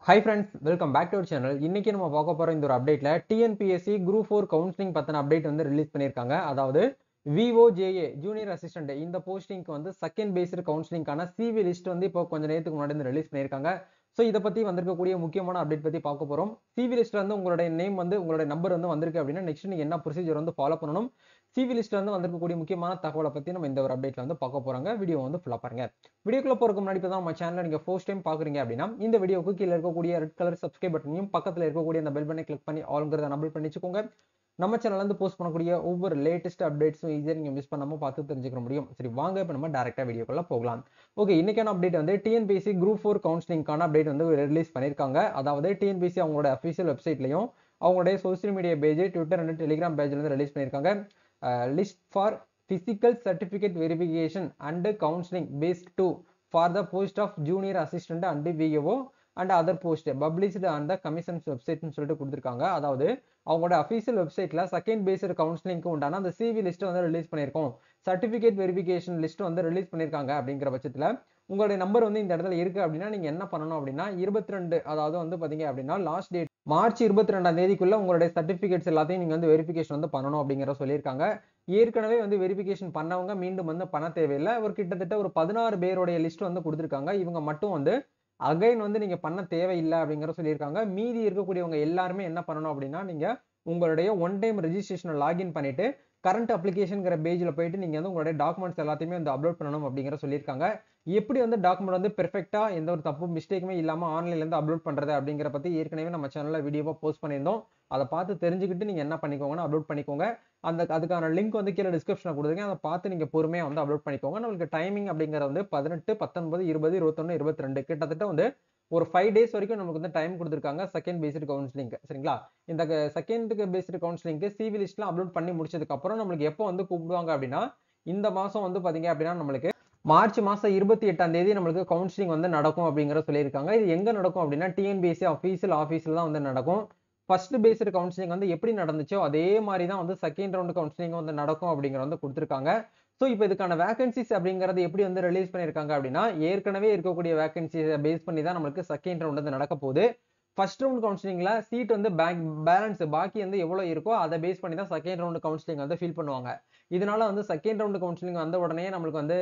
Hi friends, welcome back to our channel. இன்னைக்கு நம்ம பார்க்க போற இந்த ஒரு அப்டேட்ல TNPSC Group 4 கவுன்சிலிங் பத்தின அப்டேட் வந்து ரிலீஸ் பண்ணிருக்காங்க. அதாவது VOJA ஜூனியர் அசிஸ்டன்ட் இந்த போஸ்டிங்க்கு வந்து செகண்ட் பேஸ்டு கவுன்சிலிங்கான CV லிஸ்ட் வந்து இப்போ கொஞ்ச நேரத்துக்கு முன்னாடி வந்து ரிலீஸ் பண்ணிருக்காங்க. சோ இத பத்தி வந்திருக்கக்கூடிய முக்கியமான அப்டேட் பத்தி பார்க்க போறோம். CV லிஸ்ட்ல வந்து உங்களுடைய நேம் வந்து உங்களுடைய நம்பர் வந்து வந்திருக்கு அப்படின்னா நெக்ஸ்ட் நீங்க என்ன ப்ரொசீஜர் வந்து ஃபாலோ பண்ணணும். CV லிஸ்ட்ல வந்து வந்திருக்கக்கூடிய முக்கியமான தகவலை பத்தி நம்ம இந்த ஒரு அப்டேட்ல வந்து பார்க்க போறாங்க. வீடியோ வந்து ஃபுல்லா பாருங்க. வீடியோக்குள்ள போறதுக்கு முன்னாடி இப்பதான் நம்ம சேனலை நீங்க ஃபர்ஸ்ட் டைம் பாக்குறீங்க அப்படின்னா இந்த வீடியோக்கு கீழே இருக்கக்கூடிய ரெட் கலர் சப்ஸ்கிரைப் பட்டனையும் பக்கத்துல இருக்கக்கூடிய அந்த பெல் பட்டனை கிளிக் பண்ணி ஆல்ங்கிறத நம்பர் பண்ணி வச்சுக்கோங்க. நம்ம சேனல்ல இருந்து போஸ்ட் பண்ணக்கூடிய ஒவ்வொரு லேட்டஸ்ட் அப்டேட்ஸும் ஈஸியா நீங்க மிஸ் பண்ணாம பார்த்து தெரிஞ்சுக்க முடியும். சரி வாங்க இப்ப நம்ம டைரக்டா வீடியோக்குள்ள போகலாம். ஓகே, இன்னைக்கான அப்டேட் வந்து TNPSC Group 4 கவுன்சிலிங்கான அப்டேட் வந்து ரிலீஸ் பண்ணிருக்காங்க. அதாவது TNPSC அவங்களோட அஃபிஷியல் வெப்சைட்லயும் அவங்களுடைய social media page, Twitter and Telegram பேஜ்ல இருந்து ரிலீஸ் பண்ணிருக்காங்க. List for physical certificate verification and counseling based to for the post of junior assistant and VAO and other post published on the commission's website னு சொல்லிட்டு கொடுத்திருக்காங்க. அதாவது அவங்களோட official வெப்சைட்ல second based கவுன்சிலிங்க்கு உண்டான அந்த CV லிஸ்ட் வந்து ரிலீஸ் பண்ணிருக்கோம். சர்டிபிகேட் வெரிஃபிகேஷன் லிஸ்ட் வந்து ரிலீஸ் பண்ணிருக்காங்க அப்படிங்கிற பட்சத்துல உங்களுடைய நம்பர் வந்து இந்த இடத்துல இருக்கு அப்படின்னா நீங்க என்ன பண்ணணும் அப்படின்னா 22 அதாவது வந்து பாத்தீங்க அப்படின்னா லாஸ்ட் டேட் மார்ச் 22ஆம் தேதிக்குள்ள உங்களுடைய சர்டிபிகேட்ஸ் எல்லாத்தையும் நீங்க வந்து வெரிஃபிகேஷன் வந்து பண்ணணும் அப்படிங்கிற சொல்லியிருக்காங்க. ஏற்கனவே வந்து வெரிஃபிகேஷன் பண்ணவங்க மீண்டும் வந்து பண்ண தேவையில்லை. ஒரு கிட்டத்தட்ட ஒரு 16 பேருடைய லிஸ்ட் வந்து கொடுத்திருக்காங்க. இவங்க மட்டும் வந்து அகைன் வந்து நீங்க பண்ண தேவையில்லை அப்படிங்கிற சொல்லியிருக்காங்க. மீதி இருக்கக்கூடியவங்க எல்லாருமே என்ன பண்ணணும் அப்படின்னா நீங்க உங்களுடைய ஒன் டைம் ரெஜிஸ்ட்ரேஷனை லாகின் பண்ணிட்டு கரண்ட் அப்ளிகேஷன்ங்கிற பேஜ்ல போயிட்டு நீங்க வந்து உங்களுடைய டாக்குமெண்ட்ஸ் எல்லாத்தையுமே வந்து அப்லோட் பண்ணணும் அப்படிங்கிற சொல்லியிருக்காங்க. எப்படி வந்து டாக்குமெண்ட் வந்து பெர்ஃபெக்ட்டா எந்த ஒரு தப்பு மிஸ்டேக்குமே இல்லாம ஆன்லைன்ல இருந்து அப்லோட் பண்றது அப்படிங்கிற பத்தி ஏற்கனவே நம்ம சேனல்ல வீடியோவா போஸ்ட் பண்ணியிருந்தோம். அதை பார்த்து தெரிஞ்சுக்கிட்டு நீங்க என்ன பண்ணிக்கோங்கன்னா அப்லோட் பண்ணிக்கோங்க. அதுக்கான லிங்க் வந்து கீழே டிஸ்கிரிப்ஷன்ல கொடுத்துருக்கேன். அதை பார்த்து நீங்க பொறுமையா வந்து அப்லோட் பண்ணிக்கோங்க. நம்மளுக்கு டைமிங் அப்படிங்கிறது வந்து 18, 19, 20, 21, 22 கிட்டத்தட்ட வந்து ஒரு 5 டேஸ் வரைக்கும் நமக்கு வந்து டைம் கொடுத்துருக்காங்க செகண்ட் பேஸ்டு கவுன்சிலிங். சரிங்களா? இந்த செகண்ட் பேஸ்டு கவுன்சிலிங்க்கு CV லிஸ்ட்லாம் அப்லோட் பண்ணி முடிச்சதுக்கு அப்புறம் நம்மளுக்கு எப்போ வந்து கூப்பிடுவாங்க அப்படின்னா இந்த மாசம் வந்து பாத்தீங்க அப்படின்னா நம்மளுக்கு மார்ச் மாசம் 28ஆம் தேதி நம்மளுக்கு கவுன்சிலிங் வந்து நடக்கும் அப்படிங்கிற சொல்லியிருக்காங்க. இது எங்க நடக்கும் அப்படின்னா TNPSC அஃபீஷியல் ஆஃபீஸ்ல தான் வந்து நடக்கும். ஃபர்ஸ்ட் பேஸ்டு கவுன்சிலிங் வந்து எப்படி நடந்துச்சோ அதே மாதிரி தான் வந்து செகண்ட் ரவுண்ட் கவுன்சிலிங் வந்து நடக்கும் அப்படிங்கிற வந்து கொடுத்துருக்காங்க. ஸோ இப்போ இதுக்கான வேகன்சிஸ் அப்படிங்கிறது எப்படி வந்து ரிலீஸ் பண்ணியிருக்காங்க அப்படின்னா ஏற்கனவே இருக்கக்கூடிய வேகன்சிஸை பேஸ் பண்ணி தான் நம்மளுக்கு செகண்ட் ரவுண்ட் வந்து நடக்க போகுது. ஃபர்ஸ்ட் ரவுண்ட் கவுன்சிலிங்ல சீட் வந்து பேலன்ஸ் பாக்கி வந்து எவ்வளவு இருக்கோ அதை பேஸ் பண்ணி தான் செகண்ட் ரவுண்ட் கவுன்சிலிங் வந்து ஃபில் பண்ணுவாங்க. இதனால வந்து செகண்ட் ரவுண்ட் கவுன்சிலிங் வந்த உடனே நம்மளுக்கு வந்து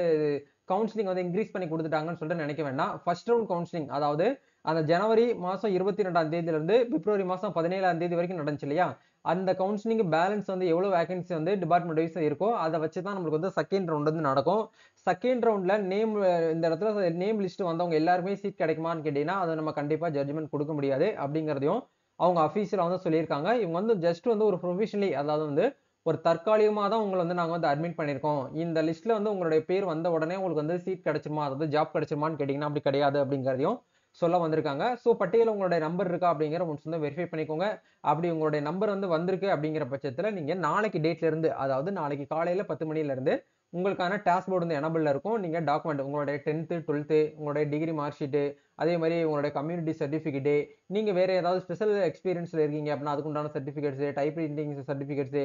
கவுன்சிலிங் வந்து இன்க்ரீஸ் பண்ணி கொடுத்துட்டாங்கன்னு சொல்லிட்டு நினைக்க வேண்டாம். ஃபர்ஸ்ட் ரவுண்ட் கவுன்சிலிங் அதாவது அந்த ஜனவரி மாசம் 22ஆம் தேதியில இருந்து பிப்ரவரி மாசம் 17ஆம் தேதி வரைக்கும் நடந்துச்சு இல்லையா? அந்த கவுன்சிலிங் பேலன்ஸ் வந்து எவ்வளவு வேகன்சி வந்து டிபார்ட்மெண்ட் வைஸ் இருக்கோ அதை வச்சு தான் நம்மளுக்கு வந்து செகண்ட் ரவுண்ட் வந்து நடக்கும். செகண்ட் ரவுண்ட்ல நேம் இந்த இடத்துல நேம் லிஸ்ட் வந்தவங்க எல்லாருமே சீட் கிடைக்குமான்னு கேட்டீங்கன்னா அதை நம்ம கண்டிப்பா ஜட்ஜ்மெண்ட் கொடுக்க முடியாது அப்படிங்கிறதையும் அவங்க அஃபீஷியலா வந்து சொல்லியிருக்காங்க. இவங்க வந்து ஜஸ்ட் வந்து ஒரு ப்ரொவிஷனலி அதாவது வந்து ஒரு தற்காலிகமாக தான் உங்களை வந்து நாங்கள் வந்து அட்மிட் பண்ணியிருக்கோம். இந்த லிஸ்ட்ல வந்து உங்களுடைய பேர் வந்த உடனே உங்களுக்கு வந்து சீட் கிடைச்சிருமா அதாவது ஜாப் கிடைச்சிருமான்னு கேட்டீங்கன்னா அப்படி கிடையாது அப்படிங்கிறதையும் சொல்ல வந்திருக்காங்க. ஸோ பட்டியல உங்களுடைய நம்பர் இருக்கா அப்படிங்கிற ஒன்ஸ் வந்து வெரிஃபை பண்ணிக்கோங்க. அப்படி உங்களுடைய நம்பர் வந்து வந்திருக்கு அப்படிங்கிற பட்சத்துல நீங்க நாளைக்கு டேட்ல இருந்து அதாவது நாளைக்கு காலையில 10 மணில இருந்து உங்களுக்கான டாஸ்க் போர்டு வந்து எனபிள்ல இருக்கும். நீங்க டாக்குமெண்ட் உங்களுடைய 10th 12th உங்களுடைய டிகிரி மார்க் ஷீட் அதே மாதிரி உங்களுடைய கம்யூனிட்டி சர்டிபிகேட் நீங்க வேற ஏதாவது ஸ்பெஷல் எக்ஸ்பீரியன்ஸ்ல இருக்கீங்க அப்படின்னா அதுக்குண்டான certificates type writing certificates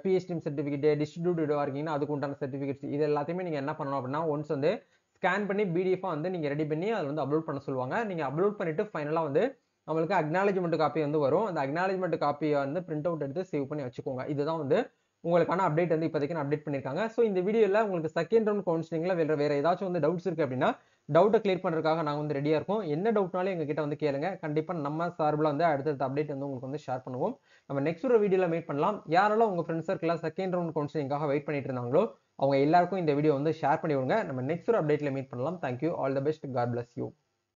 PhD certificate டிஸ்ட்ரிபியூட்டடா இருக்கீங்கன்னா அதுக்கு உண்டான சர்டிபிகேட்ஸ் இது எல்லாத்தையுமே நீங்க என்ன பண்ணணும் அப்படின்னா ஒன்ஸ் வந்து ஸ்கேன் பண்ணி PDF வந்து நீங்க ரெடி பண்ணி அதில் வந்து அப்லோட் பண்ண சொல்லுவாங்க. நீங்க அப்லோட் பண்ணிட்டு ஃபைனலா வந்து நம்மளுக்கு அக்னாலஜ்மெண்ட் காப்பி வந்து வரும். அந்த அக்னாலஜ்மெண்ட் காப்பியை வந்து பிரிண்ட் அவுட் எடுத்து சேவ் பண்ணி வச்சுக்கோங்க. இதுதான் வந்து உங்களுக்கான அப்டேட் வந்து இப்போதைக்கு அப்டேட் பண்ணிருக்காங்க. ஸோ இந்த வீடியோல உங்களுக்கு செகண்ட் ரவுண்ட் கவுன்சிலிங்ல வேற ஏதாச்சும் வந்து டவுட்ஸ் இருக்கு அப்படின்னா டவுட்டை கிளியர் பண்றதுக்காக நாங்க வந்து ரெடியா இருக்கோம். என்ன டவுட்னாலும் எங்க கிட்ட வந்து கேளுங்க. கண்டிப்பா நம்ம சார்பில் வந்து அடுத்தடுத்த அப்டேட் வந்து உங்களுக்கு வந்து ஷேர் பண்ணுவோம். நம்ம நெக்ஸ்ட் ஒரு வீடியோல மீட் பண்ணலாம். யாரெல்லாம் உங்க ஃப்ரெண்ட்ஸ் சர்க்கிள் செகண்ட் ரவுண்ட் கவுன்சிலிங்காக வெயிட் பண்ணிட்டு இருந்தாங்களோ அவங்க எல்லாருக்கும் இந்த வீடியோ வந்து ஷேர் பண்ணி விடுங்க. நம்ம நெக்ஸ்ட் ஒரு அப்டேட்ல மீட் பண்ணலாம். Thank you. All the best. God bless you.